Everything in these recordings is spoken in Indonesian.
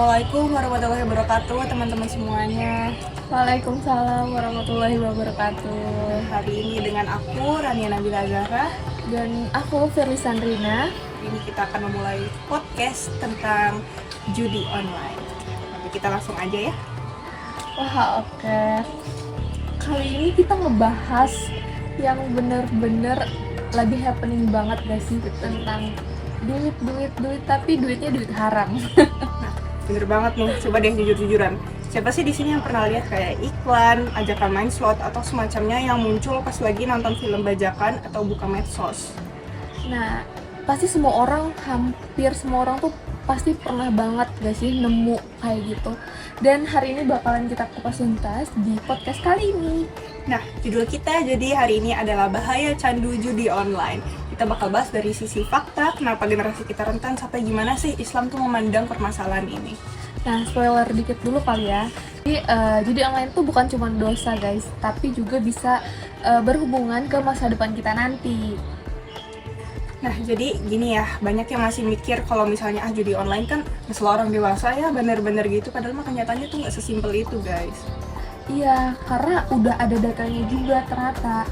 Assalamualaikum warahmatullahi wabarakatuh teman-teman semuanya. Waalaikumsalam warahmatullahi wabarakatuh. Hari ini dengan aku Rania Nabila Zahra Dan aku Firly Sandrina. Ini kita akan memulai podcast tentang judi online. Nanti kita langsung aja ya. Wah, oke. Kali ini kita ngebahas yang bener-bener lagi happening banget gak sih, tentang duit, tapi duitnya duit haram. Bener banget nih, coba deh jujur-jujuran. Siapa sih di sini yang pernah lihat kayak iklan, ajakan main slot atau semacamnya yang muncul pas lagi nonton film bajakan atau buka medsos? Nah, pasti hampir semua orang tuh pasti pernah banget gak sih nemu kayak gitu. Dan hari ini bakalan kita kupas tuntas di podcast kali ini. Nah, judul kita jadi hari ini adalah bahaya candu judi online. Kita bakal bahas dari sisi fakta, kenapa generasi kita rentan, sampai gimana sih Islam tuh memandang permasalahan ini. Nah, spoiler dikit dulu kali ya. Jadi, judi online tuh bukan cuma dosa guys, tapi juga bisa berhubungan ke masa depan kita nanti. Nah, jadi gini ya, banyak yang masih mikir kalau misalnya judi online kan masalah orang dewasa ya, bener-bener gitu. Padahal mah kenyataannya tuh nggak sesimpel itu guys. Iya, karena udah ada datanya juga ternyata.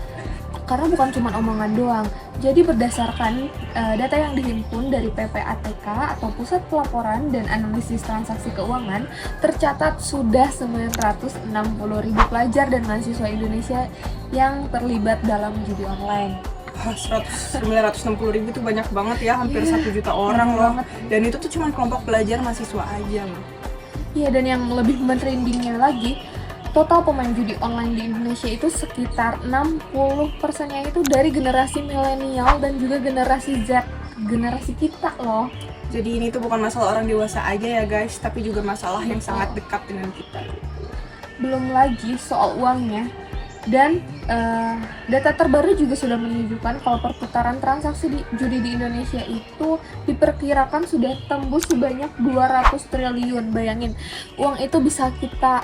Karena bukan cuma omongan doang. Jadi berdasarkan data yang dihimpun dari PPATK atau Pusat Pelaporan dan Analisis Transaksi Keuangan, tercatat sudah 960.000 pelajar dan mahasiswa Indonesia yang terlibat dalam judi online. 960.000 tuh banyak banget ya, hampir 1 juta orang loh. Dan itu tuh cuma kelompok pelajar mahasiswa aja loh. Iya, dan yang lebih merindingnya lagi, total pemain judi online di Indonesia itu sekitar 60%-nya itu dari generasi milenial dan juga generasi Z, generasi kita loh. Jadi ini tuh bukan masalah orang dewasa aja ya guys, tapi juga masalah yang sangat dekat dengan kita. Belum lagi soal uangnya. Dan data terbaru juga sudah menunjukkan kalau perputaran transaksi judi di Indonesia itu diperkirakan sudah tembus sebanyak 200 triliun. Bayangin, uang itu bisa kita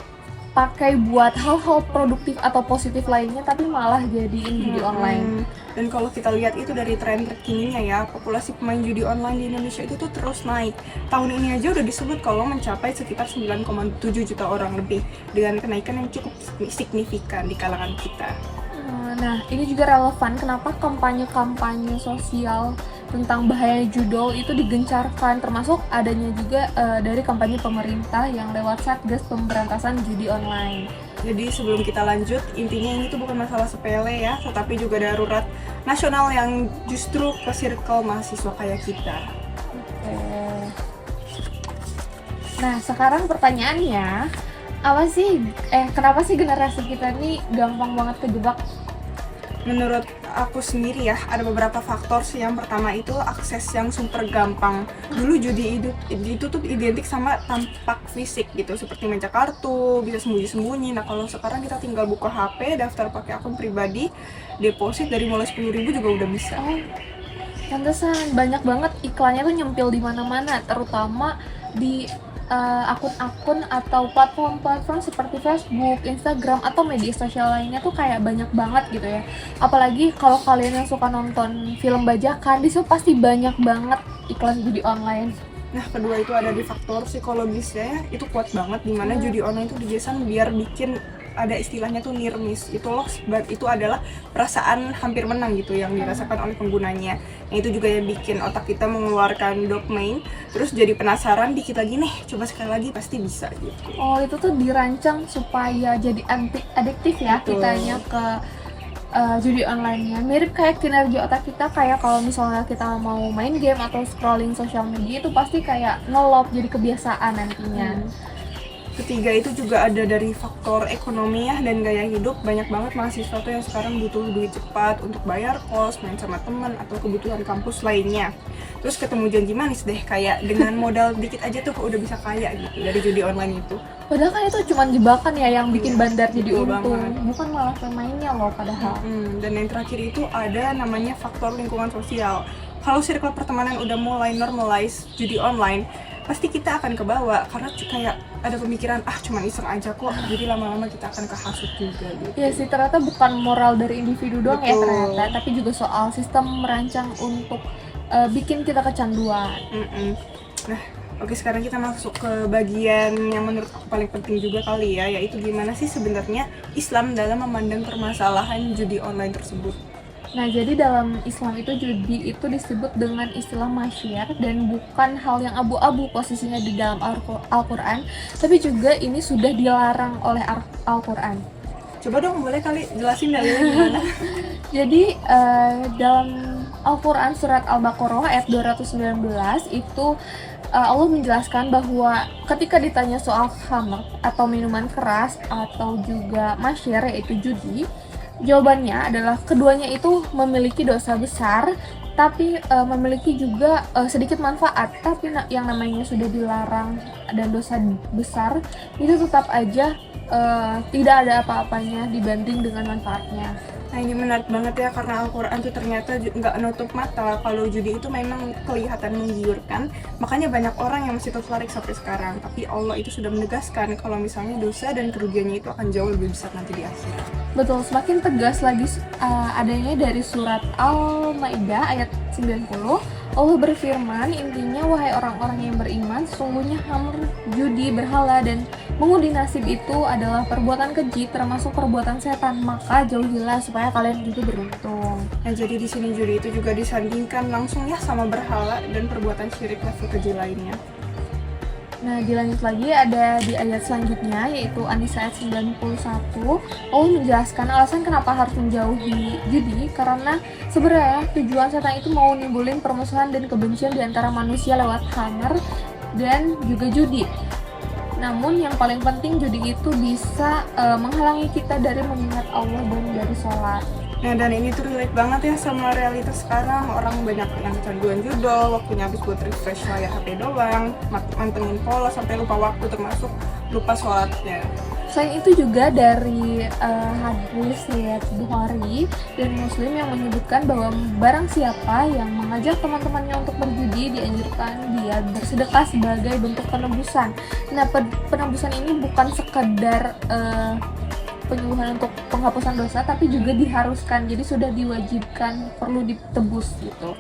pakai buat hal-hal produktif atau positif lainnya, tapi malah jadiin judi online. Dan kalau kita lihat itu dari tren terkininya ya, populasi pemain judi online di Indonesia itu tuh terus naik. Tahun ini aja udah disebut kalau mencapai sekitar 9,7 juta orang lebih, dengan kenaikan yang cukup signifikan di kalangan kita. Nah, ini juga relevan kenapa kampanye-kampanye sosial tentang bahaya judol itu digencarkan, termasuk adanya juga dari kampanye pemerintah yang lewat Satgas Pemberantasan Judi Online. Jadi sebelum kita lanjut, intinya ini tuh bukan masalah sepele ya, tetapi juga darurat nasional yang justru ke circle mahasiswa kayak kita. Oke. Nah, sekarang pertanyaannya, kenapa sih generasi kita nih gampang banget kejebak? Menurut aku sendiri ya, ada beberapa faktor sih. Yang pertama itu akses yang super gampang. Dulu judi itu tuh identik sama tampak fisik gitu, seperti meja kartu, bisa sembunyi-sembunyi. Nah kalau sekarang kita tinggal buka HP, daftar pakai akun pribadi, deposit dari mulai 10.000 juga udah bisa. Oh, pantesan banyak banget iklannya tuh nyempil di mana-mana, terutama di akun-akun atau platform-platform seperti Facebook, Instagram, atau media sosial lainnya tuh kayak banyak banget gitu ya. Apalagi kalau kalian yang suka nonton film bajakan, di situ pasti banyak banget iklan judi online. Nah kedua itu ada di faktor psikologisnya, itu kuat banget, dimana judi online itu didesain biar bikin ada istilahnya tuh near miss. Itu loh, itu adalah perasaan hampir menang gitu yang dirasakan oleh penggunanya. Nah itu juga yang bikin otak kita mengeluarkan dopamine, terus jadi penasaran dikit lagi nih, coba sekali lagi pasti bisa gitu. Oh, itu tuh dirancang supaya jadi adiktif ya. Betul. Kitanya ke judi online-nya. Mirip kayak kinerja otak kita, kayak kalau misalnya kita mau main game atau scrolling sosial media itu pasti kayak ngelop, jadi kebiasaan nantinya. Ketiga itu juga ada dari faktor ekonomi ya dan gaya hidup. Banyak banget mahasiswa tuh yang sekarang butuh duit cepat untuk bayar kos, main sama teman, atau kebutuhan kampus lainnya. Terus ketemu janji manis deh, kayak dengan modal dikit aja tuh udah bisa kaya gitu dari judi online itu. Padahal kan itu cuma jebakan ya yang bikin bandar jadi betul untung, banget. bukan malah pemainnya loh padahal. Dan yang terakhir itu ada namanya faktor lingkungan sosial. Kalau circle pertemanan udah mulai normalize judi online, pasti kita akan kebawa, karena kayak ada pemikiran cuma iseng aja kok, jadi lama-lama kita akan kehasut juga gitu. Iya sih, ternyata bukan moral dari individu doang ya Betul. ternyata, tapi juga soal sistem merancang untuk bikin kita kecanduan. Nah Oke, sekarang kita masuk ke bagian yang menurut aku paling penting juga kali ya, yaitu gimana sih sebenarnya Islam dalam memandang permasalahan judi online tersebut. Nah, jadi dalam Islam itu judi itu disebut dengan istilah masyar dan bukan hal yang abu-abu posisinya di dalam Al-Quran, tapi juga ini sudah dilarang oleh Al-Quran. Coba dong, boleh kali jelasin dalilnya gimana? Jadi dalam Al-Quran surat Al-Baqarah ayat 219 itu Allah menjelaskan bahwa ketika ditanya soal khamr atau minuman keras atau juga masyar yaitu judi, jawabannya adalah keduanya itu memiliki dosa besar tapi memiliki juga sedikit manfaat, tapi yang namanya sudah dilarang dan dosa besar itu tetap aja tidak ada apa-apanya dibanding dengan manfaatnya. Nah, ini menarik banget ya, karena Al-Quran tuh ternyata nggak nutup mata kalau judi itu memang kelihatan menggiurkan, makanya banyak orang yang masih tertarik sampai sekarang. Tapi Allah itu sudah menegaskan kalau misalnya dosa dan kerugiannya itu akan jauh lebih besar nanti di akhirat. Betul, semakin tegas lagi adanya dari surat Al-Maidah ayat 90. Allah berfirman, intinya wahai orang-orang yang beriman, sesungguhnya khamr, judi, berhala, dan mengundi nasib itu adalah perbuatan keji termasuk perbuatan setan, maka jauhilah supaya kalian juga beruntung. Nah, jadi di sini judi itu juga disandingkan langsung ya sama berhala dan perbuatan syirik level keji lainnya. Nah, dilanjut lagi ada di ayat selanjutnya yaitu An-Nisa ayat 91. Allah menjelaskan alasan kenapa harus menjauhi judi, karena sebenarnya tujuan setan itu mau nimbulin permusuhan dan kebencian di antara manusia lewat khamr dan juga judi. Namun yang paling penting judi itu bisa menghalangi kita dari mengingat Allah dan dari sholat. Nah, dan ini tuh relate banget ya sama realitas sekarang. Orang banyak yang kecanduan judol, waktunya habis buat refresh layar HP doang, mantengin pola sampai lupa waktu, termasuk lupa sholatnya. Selain itu juga dari hadis riwayat Bukhari dan Muslim yang menyebutkan bahwa barang siapa yang mengajak teman-temannya untuk berjudi, dianjurkan dia bersedekah sebagai bentuk penebusan. Nah, penebusan ini bukan sekedar penyuluhan untuk penghapusan dosa, tapi juga diharuskan, jadi sudah diwajibkan, perlu ditebus gitu.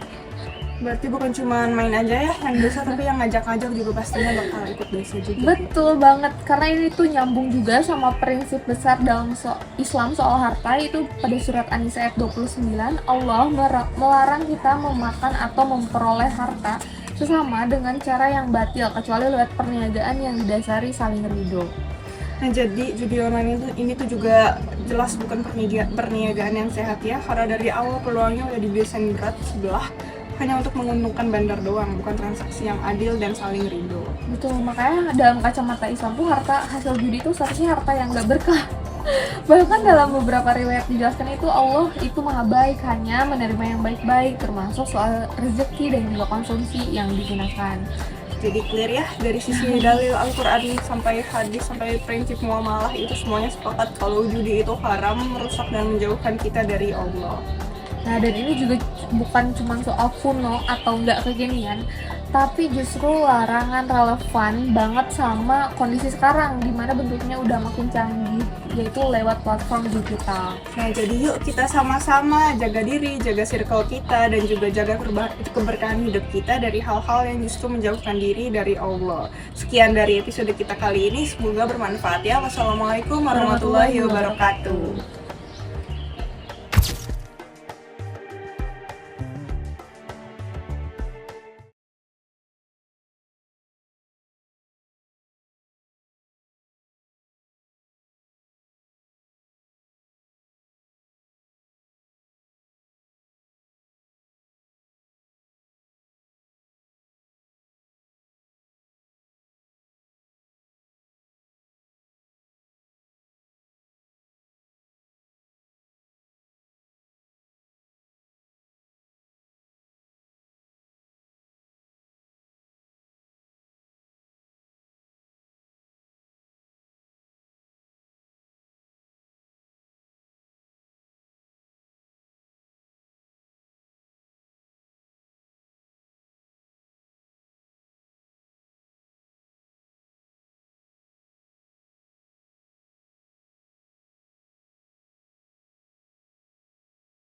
Berarti bukan cuma main aja ya yang dosa, tapi yang ngajak-ngajak juga pastinya bakal ikut dosa juga. Betul banget, karena ini tuh nyambung juga sama prinsip besar dalam Islam soal harta, itu pada surat An-Nisa ayat 29, Allah melarang kita memakan atau memperoleh harta sesama dengan cara yang batil, kecuali lewat perniagaan yang didasari saling ridho. Nah, jadi judi online ini tuh juga jelas bukan perniagaan yang sehat ya, karena dari awal peluangnya udah didesain berat sebelah hanya untuk menguntungkan bandar doang, bukan transaksi yang adil dan saling ridho. Betul, makanya dalam kacamata Islam tuh harta hasil judi itu seharusnya harta yang gak berkah. Bahkan dalam beberapa riwayat dijelaskan itu Allah itu maha baik, hanya menerima yang baik-baik, termasuk soal rezeki dan juga konsumsi yang digunakan. Jadi clear ya, dari sisi dalil Al-Quran sampai hadis sampai prinsip muamalah itu semuanya sepakat kalau judi itu haram, merusak dan menjauhkan kita dari Allah. Nah, dan ini juga bukan cuma soal kuno atau nggak kekinian, tapi justru larangan relevan banget sama kondisi sekarang, dimana bentuknya udah makin canggih, yaitu lewat platform digital. Nah, jadi yuk kita sama-sama jaga diri, jaga circle kita, dan juga jaga keberkahan hidup kita dari hal-hal yang justru menjauhkan diri dari Allah. Sekian dari episode kita kali ini, semoga bermanfaat ya. Wassalamualaikum warahmatullahi wabarakatuh.